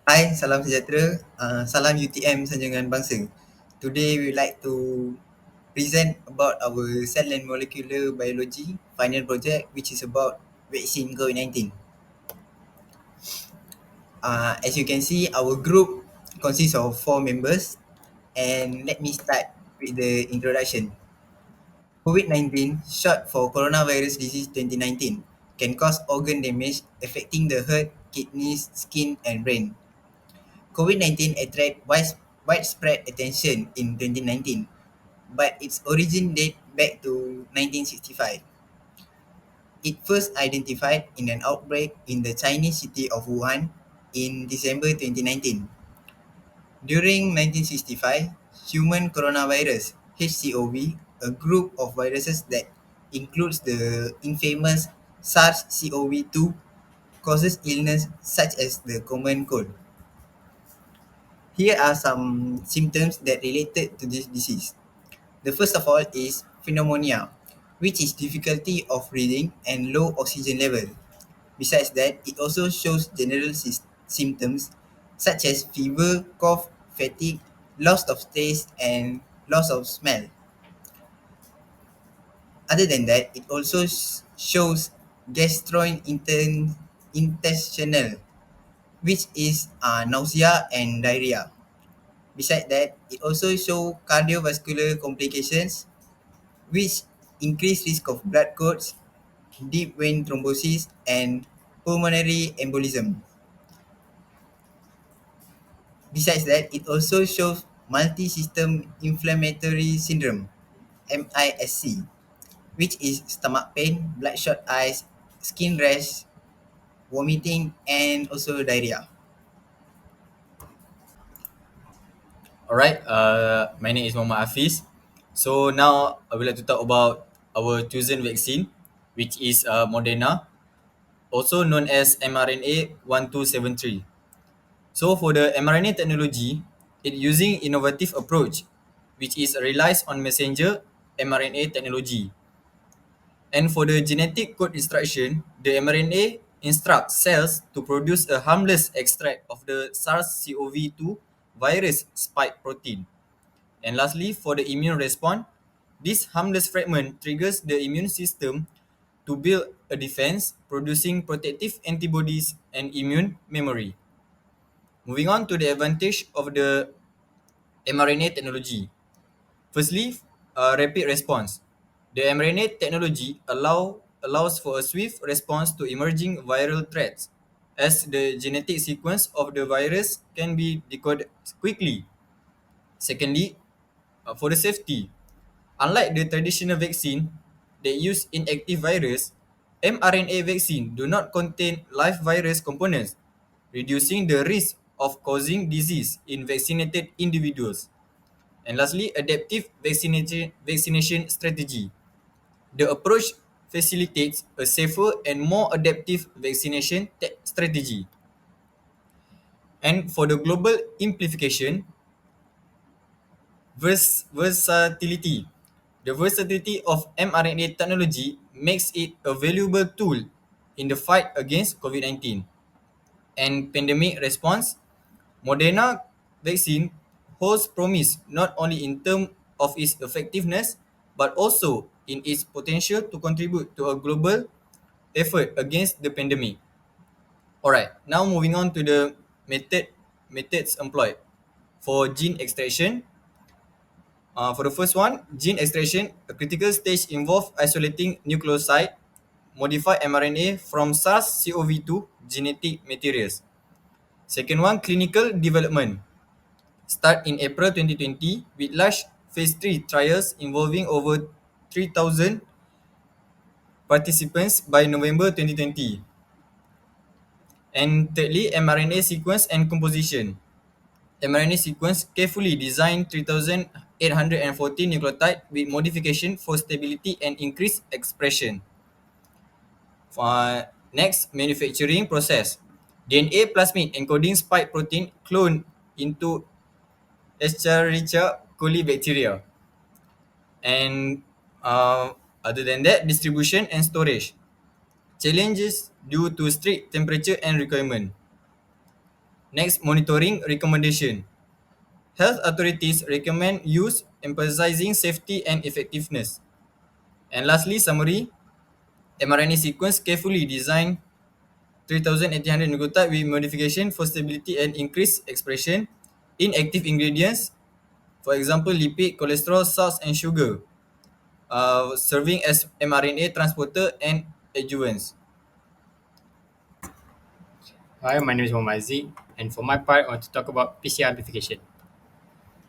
Hai, salam sejahtera. Salam UTM Sanjangan Bangsa. Today we would like to present about our cell and molecular biology final project, which is about vaccine COVID-19. As you can see, our group consists of 4 members, and let me start with the introduction. COVID-19, short for coronavirus disease 2019, can cause organ damage affecting the heart, kidneys, skin, and brain. COVID-19 attracted widespread attention in 2019, but its origin date back to 1965. It first identified in an outbreak in the Chinese city of Wuhan in December 2019. During 1965, human coronavirus HCOV, a group of viruses that includes the infamous SARS-CoV-2, causes illness such as the common cold. Here are some symptoms that related to this disease. The first of all is pneumonia, which is difficulty of breathing and low oxygen level. Besides that, it also shows general symptoms such as fever, cough, fatigue, loss of taste, and loss of smell. Other than that, it also shows gastrointestinal, which is nausea and diarrhea. Besides that, it also shows cardiovascular complications, which increase risk of blood clots, deep vein thrombosis, and pulmonary embolism. Besides that, it also shows multi-system inflammatory syndrome, MISC, which is stomach pain, bloodshot eyes, skin rash, vomiting, and also diarrhea. Alright, my name is Muhammad HAFIZ. So now I would like to talk about our chosen vaccine, which is Moderna, also known as mRNA 1273. So for the mRNA technology, it using innovative approach, which is relies on messenger mRNA technology. And for the genetic code instruction, the mRNA instructs cells to produce a harmless extract of the SARS-CoV-2 virus spike protein. And lastly, for the immune response, this harmless fragment triggers the immune system to build a defense, producing protective antibodies and immune memory. Moving on to the advantage of the mRNA technology. Firstly, rapid response. The mRNA technology allows for a swift response to emerging viral threats, as the genetic sequence of the virus can be decoded quickly. Secondly, for the safety, unlike the traditional vaccine that use inactive virus, mRNA vaccine do not contain live virus components, reducing the risk of causing disease in vaccinated individuals. And lastly, adaptive vaccination strategy. The approach facilitates a safer and more adaptive vaccination strategy. And for the global amplification, versatility. The versatility of mRNA technology makes it a valuable tool in the fight against COVID-19. And pandemic response, Moderna vaccine holds promise not only in terms of its effectiveness, but also in its potential to contribute to a global effort against the pandemic. Alright, now moving on to the methods employed. For gene extraction, for the first one, gene extraction, a critical stage involves isolating nucleoside, modified mRNA from SARS-CoV-2 genetic materials. Second one, clinical development. Start in April 2020 with large phase 3 trials involving over 3,000 participants by November 2020. And thirdly, mRNA sequence and composition. mRNA sequence carefully designed 3,814 nucleotide with modification for stability and increased expression. Next, manufacturing process. DNA plasmid encoding spike protein cloned into Escherichia coli bacteria. And other than that, distribution and storage. Challenges due to strict temperature and requirement. Next, monitoring recommendation. Health authorities recommend use emphasizing safety and effectiveness. And lastly, summary. mRNA sequence carefully designed 3800 nucleotide with modification for stability and increased expression in active ingredients, for example, lipid, cholesterol, salts, and sugar, serving as mRNA transporter and adjuvants. Hi, my name is Muhammad HAZIQ, and for my part, I want to talk about PCR amplification.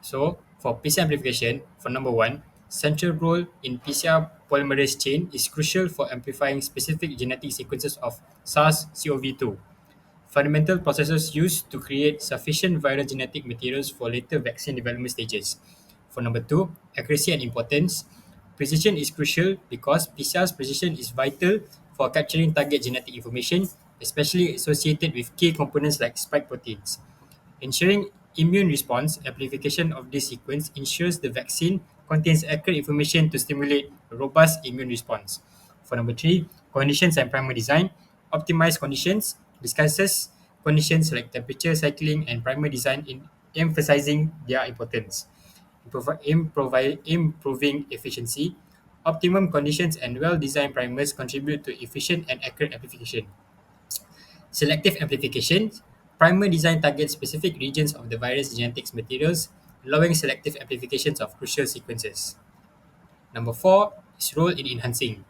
So, for PCR amplification, for number one, central role in PCR polymerase chain is crucial for amplifying specific genetic sequences of SARS-CoV-2, fundamental processes used to create sufficient viral genetic materials for later vaccine development stages. For number two, accuracy and importance. Precision is crucial because PCR's precision is vital for capturing target genetic information, especially associated with key components like spike proteins. Ensuring immune response amplification of this sequence ensures the vaccine contains accurate information to stimulate a robust immune response. For number three, conditions and primer design. Optimize conditions discusses conditions like temperature cycling and primer design in emphasizing their importance. Improving efficiency. Optimum conditions and well-designed primers contribute to efficient and accurate amplification. Selective amplification. Primer design targets specific regions of the virus genetics materials, allowing selective amplifications of crucial sequences. Number four is role in enhancing.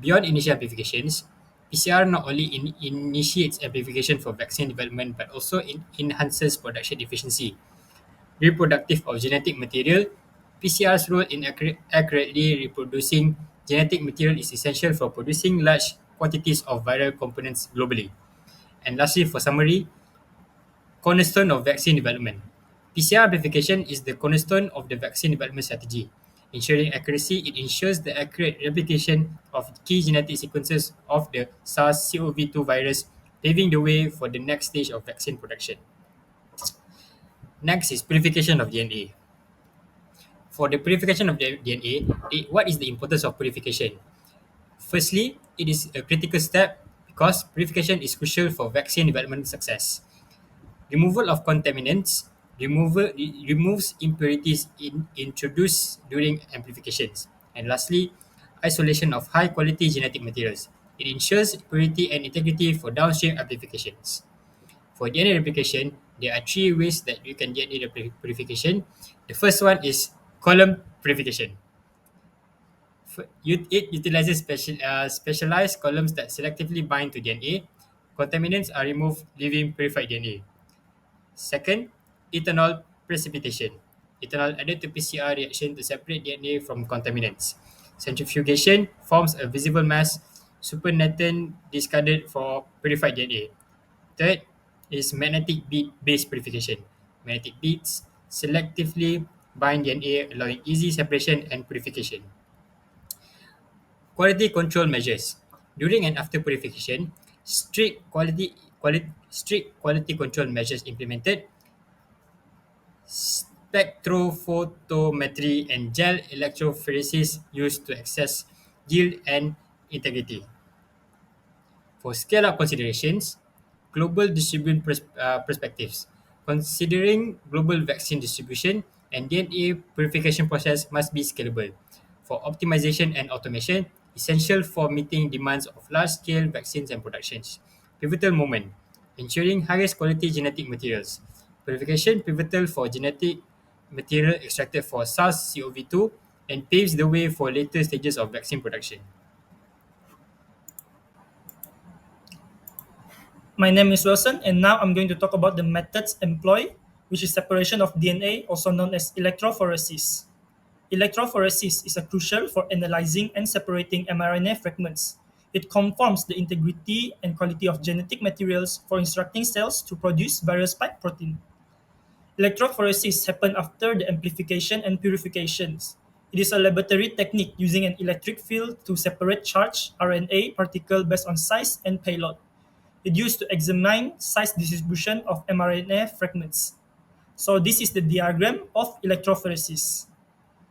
Beyond initial amplifications, PCR not only initiates amplification for vaccine development but also enhances production efficiency. Reproductive of genetic material, PCR's role in accurately reproducing genetic material is essential for producing large quantities of viral components globally. And lastly, for summary, cornerstone of vaccine development. PCR amplification is the cornerstone of the vaccine development strategy. Ensuring accuracy, it ensures the accurate replication of key genetic sequences of the SARS-CoV-2 virus, paving the way for the next stage of vaccine production. Next is purification of DNA. For the purification of the DNA, what is the importance of purification? Firstly, it is a critical step because purification is crucial for vaccine development success. Removal of contaminants removes impurities introduced during amplifications. And lastly, isolation of high quality genetic materials. It ensures purity and integrity for downstream amplifications. For DNA replication, there are three ways that you can get DNA purification. The first one is column purification. It utilizes specialized columns that selectively bind to DNA. Contaminants are removed, leaving purified DNA. Second, ethanol precipitation. Ethanol added to PCR reaction to separate DNA from contaminants. Centrifugation forms a visible mass. Supernatant discarded for purified DNA. Third is magnetic bead based purification. Magnetic beads selectively bind DNA, allowing easy separation and purification. Quality control measures. During and after purification, strict quality control measures implemented. Spectrophotometry and gel electrophoresis used to assess yield and integrity. For scale-up considerations, global distribution perspectives. Considering global vaccine distribution and DNA purification process must be scalable. For optimization and automation, essential for meeting demands of large-scale vaccines and productions. Pivotal moment. Ensuring highest quality genetic materials. Purification pivotal for genetic material extracted for SARS-CoV-2 and paves the way for later stages of vaccine production. My name is Wilson, and now I'm going to talk about the methods employed, which is separation of DNA, also known as electrophoresis. Electrophoresis is crucial for analyzing and separating mRNA fragments. It confirms the integrity and quality of genetic materials for instructing cells to produce various spike protein. Electrophoresis happens after the amplification and purifications. It is a laboratory technique using an electric field to separate charged RNA particle based on size and payload. It used to examine size distribution of mRNA fragments. So this is the diagram of electrophoresis.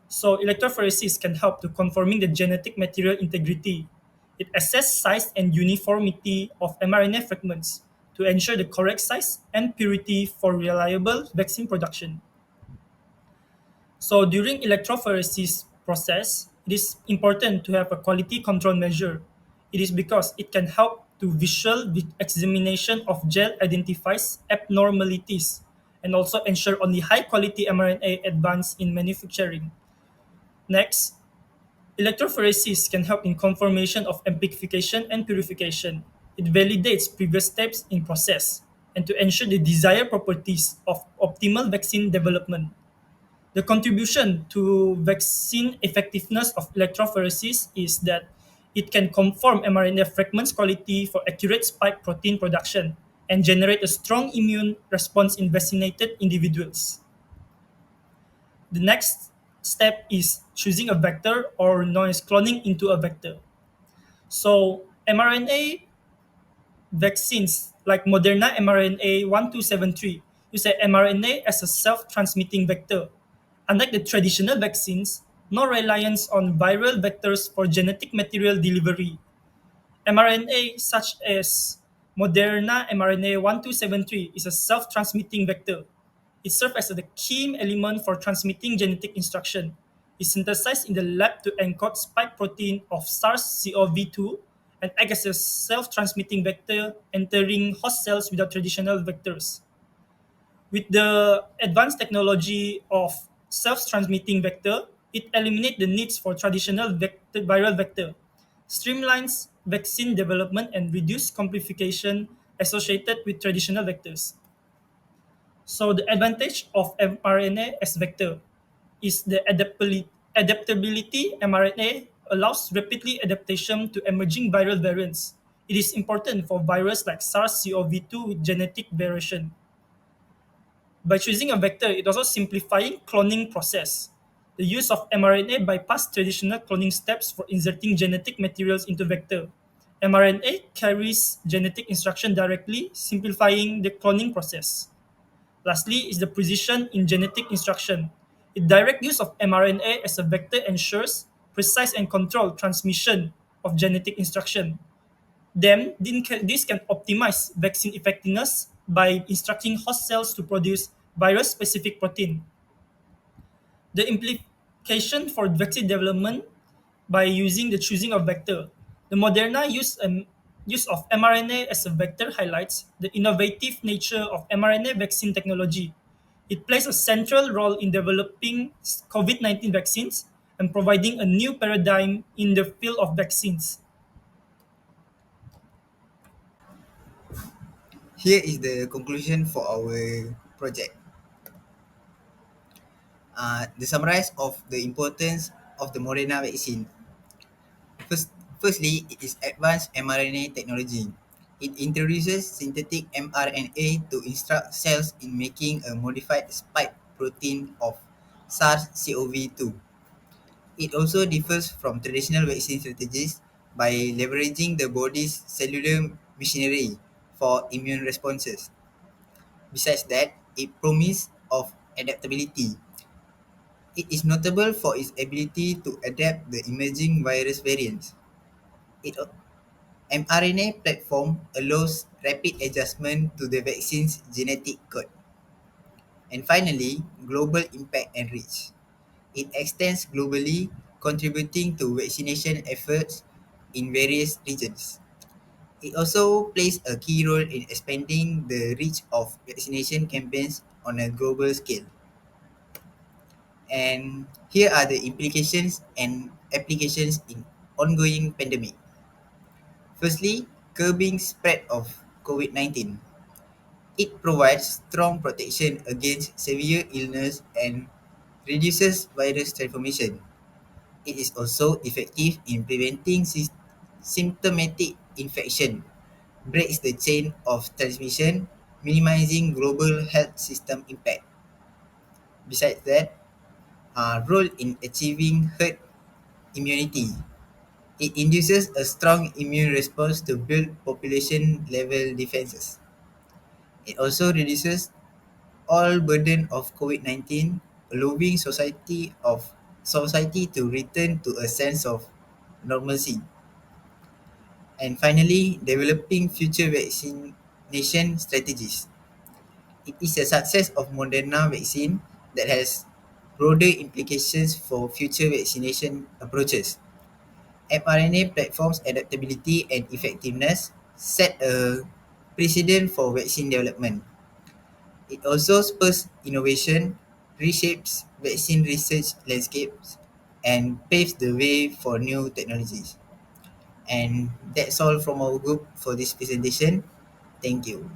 So electrophoresis can help to confirming the genetic material integrity. It assesses size and uniformity of mRNA fragments to ensure the correct size and purity for reliable vaccine production. So during electrophoresis process, it is important to have a quality control measure. It is because it can help to visual examination of gel identifies abnormalities and also ensure only high quality mRNA advance in manufacturing. Next, electrophoresis can help in confirmation of amplification and purification. It validates previous steps in process and to ensure the desired properties of optimal vaccine development. The contribution to vaccine effectiveness of electrophoresis is that it can conform mRNA fragments quality for accurate spike protein production and generate a strong immune response in vaccinated individuals. The next step is choosing a vector or known as cloning into a vector. So mRNA vaccines like Moderna mRNA 1273 use a mRNA as a self-transmitting vector. Unlike the traditional vaccines, no reliance on viral vectors for genetic material delivery. mRNA such as Moderna mRNA 1273 is a self-transmitting vector. It serves as the key element for transmitting genetic instruction. It's synthesized in the lab to encode spike protein of SARS-CoV-2 and acts as a self-transmitting vector entering host cells without traditional vectors. With the advanced technology of self-transmitting vector, it eliminates the needs for traditional viral vector, streamlines vaccine development, and reduce complication associated with traditional vectors. So the advantage of mRNA as vector is the adaptability. mRNA allows rapidly adaptation to emerging viral variants. It is important for virus like SARS-CoV-2 with genetic variation. By choosing a vector, it also simplifying cloning process. The use of mRNA bypass traditional cloning steps for inserting genetic materials into vector. mRNA carries genetic instruction directly, simplifying the cloning process. Lastly is the precision in genetic instruction. The direct use of mRNA as a vector ensures precise and controlled transmission of genetic instruction. This can optimize vaccine effectiveness by instructing host cells to produce virus-specific protein. The implication for vaccine development by using the choosing of vector. The Moderna use of mRNA as a vector highlights the innovative nature of mRNA vaccine technology. It plays a central role in developing COVID-19 vaccines and providing a new paradigm in the field of vaccines. Here is the conclusion for our project. The summarize of the importance of the Moderna vaccine. Firstly, it is advanced mRNA technology. It introduces synthetic mRNA to instruct cells in making a modified spike protein of SARS-CoV-2. It also differs from traditional vaccine strategies by leveraging the body's cellular machinery for immune responses. Besides that, it promises of adaptability. It is notable for its ability to adapt the emerging virus variants. It mRNA platform allows rapid adjustment to the vaccine's genetic code. And finally, global impact and reach. It extends globally, contributing to vaccination efforts in various regions. It also plays a key role in expanding the reach of vaccination campaigns on a global scale. And here are the implications and applications in ongoing pandemic. Firstly, curbing spread of COVID-19. It provides strong protection against severe illness and reduces virus transformation. It is also effective in preventing symptomatic infection, breaks the chain of transmission, minimizing global health system impact. Besides that, role in achieving herd immunity. It induces a strong immune response to build population level defenses. It also reduces all burden of COVID-19, allowing society to return to a sense of normalcy. And finally, developing future vaccine vaccination strategies. It is a success of Moderna vaccine that has broader implications for future vaccination approaches. mRNA platform's adaptability and effectiveness set a precedent for vaccine development. It also spurs innovation, reshapes vaccine research landscapes, and paves the way for new technologies. And that's all from our group for this presentation. Thank you.